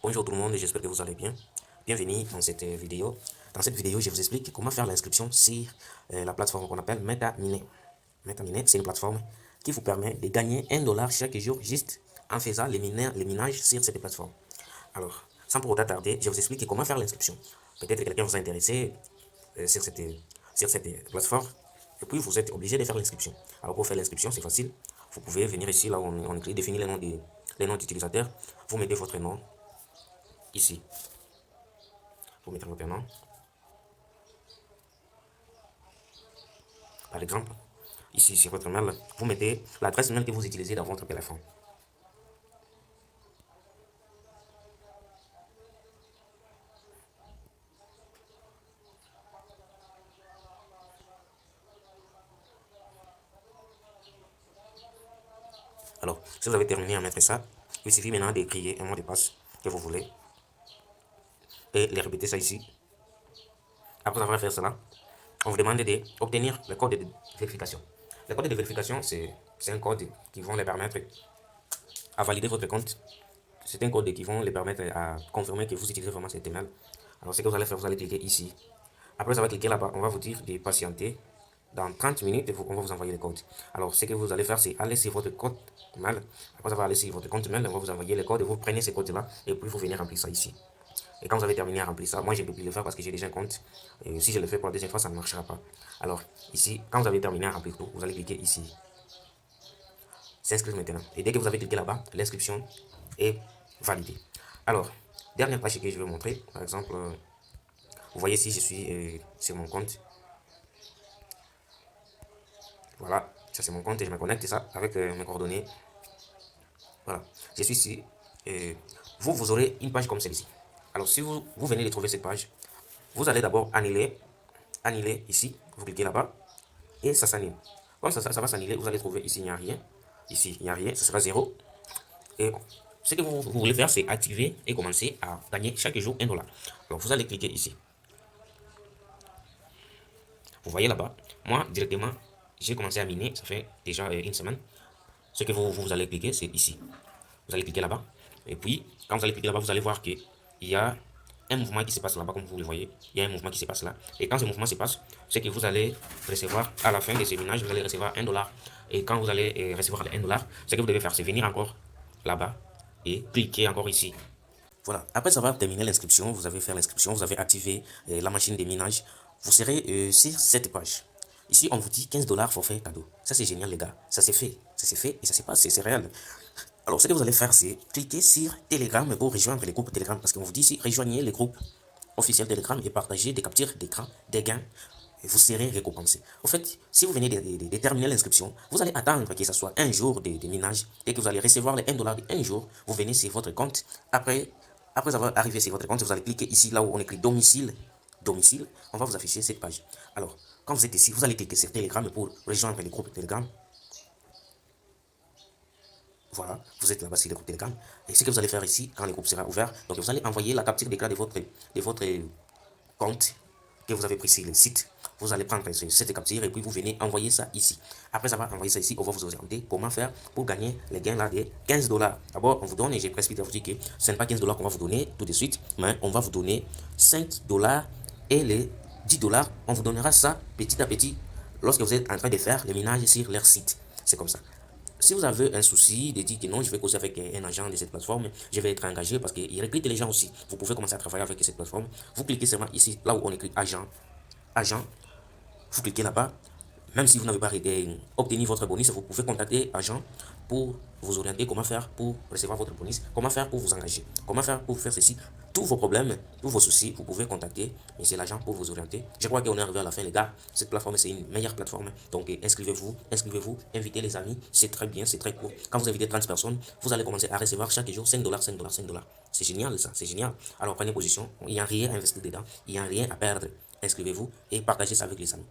Bonjour tout le monde, j'espère que vous allez bien. Bienvenue dans cette vidéo. Dans cette vidéo, je vous explique comment faire l'inscription sur la plateforme qu'on appelle MetaMiner. MetaMiner, c'est une plateforme qui vous permet de gagner $1 chaque jour juste en faisant les minages sur cette plateforme. Alors, sans pour autant tarder, je vais vous explique comment faire l'inscription. Peut-être que quelqu'un vous a intéressé sur cette plateforme et puis vous êtes obligé de faire l'inscription. Alors pour faire l'inscription, c'est facile. Vous pouvez venir ici, là où on écrit définir les noms d'utilisateurs. Vous mettez votre nom ici. Vous mettez votre nom. Par exemple, ici sur votre mail, vous mettez l'adresse mail que vous utilisez dans votre téléphone. Alors, si vous avez terminé à mettre ça, il suffit maintenant de créer un mot de passe que vous voulez et les répéter ça ici. Après avoir fait cela, on vous demande d'obtenir le code de vérification. Le code de vérification, c'est un code qui va les permettre à valider votre compte. C'est un code qui va les permettre à confirmer que vous utilisez vraiment cet email. Alors, ce que vous allez faire, vous allez cliquer ici. Après avoir cliqué là-bas, on va vous dire de patienter. Dans 30 minutes, on va vous envoyer le code. Alors, ce que vous allez faire, c'est aller sur votre compte mail. Après avoir allé sur votre compte mail, on va vous envoyer le code. Vous prenez ce code-là et puis vous venez remplir ça ici. Et quand vous avez terminé à remplir ça, moi je ne peux plus le faire parce que j'ai déjà un compte. Et si je le fais pour la deuxième fois, ça ne marchera pas. Alors, ici, quand vous avez terminé à remplir tout, vous allez cliquer ici. S'inscrire maintenant. Et dès que vous avez cliqué là-bas, l'inscription est validée. Alors, dernière page que je vais vous montrer. Par exemple, vous voyez ici, je suis sur mon compte. Voilà, ça c'est mon compte et je me connecte ça avec mes coordonnées. Voilà, je suis ici. Vous aurez une page comme celle-ci. Alors, si vous venez de trouver cette page, vous allez d'abord annuler ici. Vous cliquez là-bas et ça s'annule. Comme ça va s'annuler, vous allez trouver ici, il n'y a rien. Ici, il n'y a rien, ce sera 0. Et ce que vous voulez faire, c'est activer et commencer à gagner chaque jour $1. Donc, vous allez cliquer ici. Vous voyez là-bas, moi, directement, j'ai commencé à miner, ça fait déjà une semaine. Ce que vous allez cliquer, c'est ici. Vous allez cliquer là-bas. Et puis, quand vous allez cliquer là-bas, vous allez voir qu'il y a un mouvement qui se passe là-bas, comme vous le voyez. Il y a un mouvement qui se passe là. Et quand ce mouvement se passe, c'est que vous allez recevoir à la fin de ce minage, vous allez recevoir $1. Et quand vous allez recevoir les $1, ce que vous devez faire, c'est venir encore là-bas et cliquer encore ici. Voilà, après avoir terminé l'inscription, vous avez fait l'inscription, vous avez activé la machine de minage, vous serez sur cette page. Ici, on vous dit $15 forfait cadeau. Ça, c'est génial, les gars. Ça s'est fait et ça se passe, c'est réel. Alors, ce que vous allez faire, c'est cliquer sur Telegram pour rejoindre les groupes Telegram. Parce qu'on vous dit ici, rejoignez les groupes officiels Telegram et partagez des captures d'écran, des gains. Et vous serez récompensé. En fait, si vous venez de terminer l'inscription, vous allez attendre que ce soit un jour de minage et que vous allez recevoir les $1 de un jour. Vous venez sur votre compte. Après avoir arrivé sur votre compte, vous allez cliquer ici, là où on écrit domicile. Domicile, on va vous afficher cette page. Alors, quand vous êtes ici, vous allez cliquer sur Telegram pour rejoindre les groupes Telegram. Voilà, vous êtes là-bas sur le groupe Telegram. Et ce que vous allez faire ici, quand le groupe sera ouvert, donc vous allez envoyer la capture d'écran de votre compte que vous avez pris sur le site. Vous allez prendre cette capture et puis vous venez envoyer ça ici. Après avoir envoyé ça ici, on va vous orienter comment faire pour gagner les gains là de $15. D'abord, on vous donne, et j'ai presque vous dire que ce n'est pas $15 qu'on va vous donner tout de suite, mais on va vous donner $5 et les $10, on vous donnera ça petit à petit lorsque vous êtes en train de faire le minage sur leur site. C'est comme ça. Si vous avez un souci de dire que non, je vais causer avec un agent de cette plateforme, je vais être engagé parce qu'il recrute les gens aussi. Vous pouvez commencer à travailler avec cette plateforme. Vous cliquez seulement ici, là où on écrit agent. Vous cliquez là-bas. Même si vous n'avez pas obtenu votre bonus, vous pouvez contacter agent pour vous orienter comment faire pour recevoir votre bonus, comment faire pour vous engager, comment faire pour faire ceci. Tous vos problèmes, tous vos soucis, vous pouvez contacter et c'est l'agent pour vous orienter. Je crois qu'on est arrivé à la fin, les gars. Cette plateforme, c'est une meilleure plateforme. Donc, inscrivez-vous, invitez les amis. C'est très bien, c'est très court. Quand vous invitez 30 personnes, vous allez commencer à recevoir chaque jour $5, $5, $5. C'est génial, ça, c'est génial. Alors, prenez position. Il n'y a rien à investir dedans. Il n'y a rien à perdre. Inscrivez-vous et partagez ça avec les amis.